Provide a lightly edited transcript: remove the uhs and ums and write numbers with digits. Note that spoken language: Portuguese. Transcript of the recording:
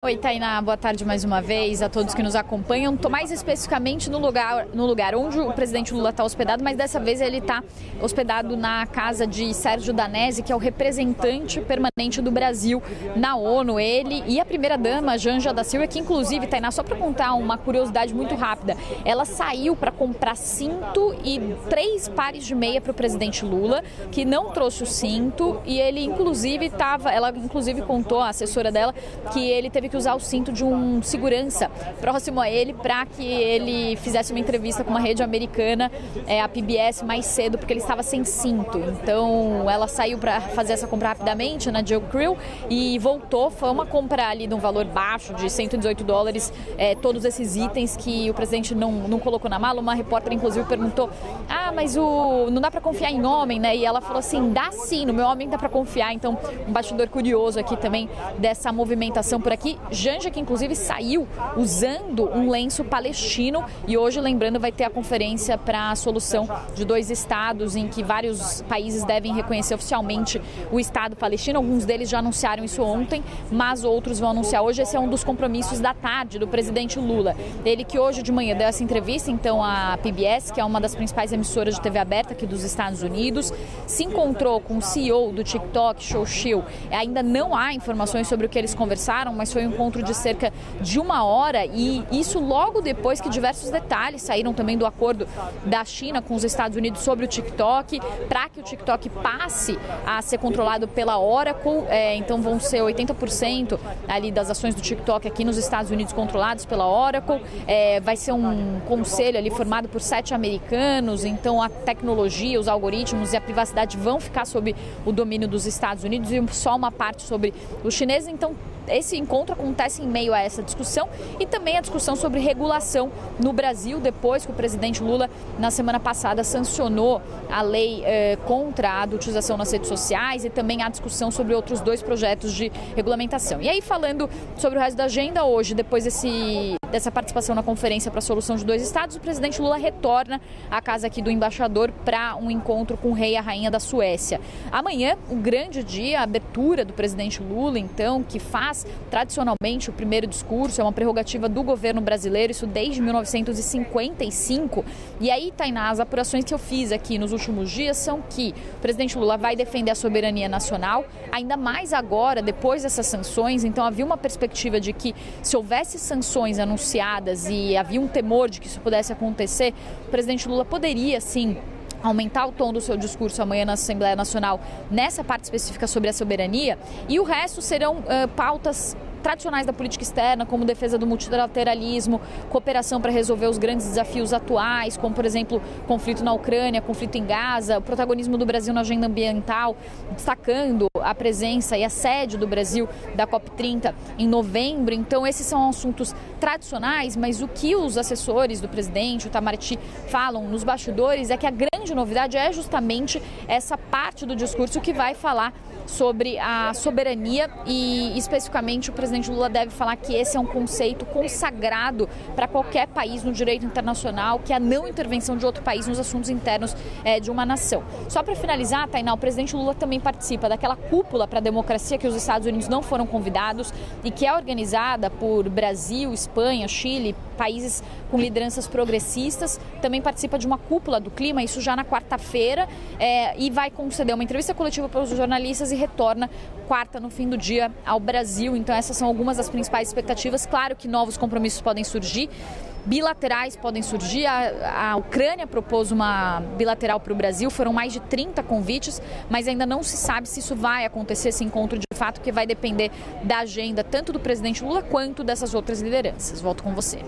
Oi, Tainá, boa tarde mais uma vez a todos que nos acompanham. Estou mais especificamente no lugar onde o presidente Lula está hospedado, mas dessa vez ele está hospedado na casa de Sérgio Danesi, que é o representante permanente do Brasil na ONU. Ele e a primeira-dama, Janja da Silva, que inclusive, Tainá, só para contar uma curiosidade muito rápida, ela saiu para comprar cinto e 3 pares de meia para o presidente Lula, que não trouxe o cinto, e ele inclusive ela inclusive contou, a assessora dela, que ele teve que usar o cinto de um segurança próximo a ele para que ele fizesse uma entrevista com uma rede americana, a PBS, mais cedo, porque ele estava sem cinto. Então ela saiu para fazer essa compra rapidamente na Jill Krill e voltou. Foi uma compra ali de um valor baixo, de $118, todos esses itens que o presidente não colocou na mala. Uma repórter inclusive perguntou: mas não dá para confiar em homem, né? E ela falou assim: dá sim, no meu homem dá para confiar. Então, um bastidor curioso aqui também dessa movimentação por aqui. Janja, que inclusive saiu usando um lenço palestino, e hoje, lembrando, vai ter a conferência para a solução de 2 estados, em que vários países devem reconhecer oficialmente o Estado palestino. Alguns deles já anunciaram isso ontem, mas outros vão anunciar hoje. Esse é um dos compromissos da tarde do presidente Lula. Ele que hoje de manhã deu essa entrevista, então, à PBS, que é uma das principais emissoras de TV aberta aqui dos Estados Unidos, se encontrou com o CEO do TikTok, Xochitl. Ainda não há informações sobre o que eles conversaram, mas foi um encontro de cerca de 1 hora, e isso logo depois que diversos detalhes saíram também do acordo da China com os Estados Unidos sobre o TikTok, para que o TikTok passe a ser controlado pela Oracle. Então vão ser 80% ali das ações do TikTok aqui nos Estados Unidos controlados pela Oracle. Vai ser um conselho ali formado por 7 americanos, então a tecnologia, os algoritmos e a privacidade vão ficar sob o domínio dos Estados Unidos e só uma parte sobre os chineses. Então esse encontro acontece em meio a essa discussão e também a discussão sobre regulação no Brasil, depois que o presidente Lula, na semana passada, sancionou a lei contra a adultização nas redes sociais, e também a discussão sobre outros 2 projetos de regulamentação. E aí, falando sobre o resto da agenda, hoje, depois dessa participação na conferência para a solução de 2 estados, o presidente Lula retorna à casa aqui do embaixador para um encontro com o rei e a rainha da Suécia. Amanhã, um grande dia, a abertura do presidente Lula, então, que faz tradicionalmente o primeiro discurso, é uma prerrogativa do governo brasileiro, isso desde 1955. E aí, Tainá, as apurações que eu fiz aqui nos últimos dias são que o presidente Lula vai defender a soberania nacional, ainda mais agora, depois dessas sanções. Então havia uma perspectiva de que, se houvesse sanções anunciadas e havia um temor de que isso pudesse acontecer, o presidente Lula poderia, sim, aumentar o tom do seu discurso amanhã na Assembleia Nacional nessa parte específica sobre a soberania, e o resto serão pautas tradicionais da política externa, como defesa do multilateralismo, cooperação para resolver os grandes desafios atuais, como, por exemplo, conflito na Ucrânia, conflito em Gaza, o protagonismo do Brasil na agenda ambiental, destacando a presença e a sede do Brasil da COP30 em novembro. Então, esses são assuntos tradicionais, mas o que os assessores do presidente, o Itamaraty, falam nos bastidores é que a grande novidade é justamente essa parte do discurso que vai falar sobre a soberania, e especificamente o presidente Lula deve falar que esse é um conceito consagrado para qualquer país no direito internacional, que é a não intervenção de outro país nos assuntos internos de uma nação. Só para finalizar, Tainá, o presidente Lula também participa daquela cúpula para a democracia que os Estados Unidos não foram convidados e que é organizada por Brasil, Espanha, Chile, países com lideranças progressistas. Também participa de uma cúpula do clima, isso já na quarta-feira, e vai conceder uma entrevista coletiva para os jornalistas e retorna quarta, no fim do dia, ao Brasil. Então essas são algumas das principais expectativas. Claro que novos compromissos podem surgir, bilaterais podem surgir. A Ucrânia propôs uma bilateral para o Brasil, foram mais de 30 convites, mas ainda não se sabe se isso vai acontecer, esse encontro de fato, que vai depender da agenda tanto do presidente Lula quanto dessas outras lideranças. Volto com você.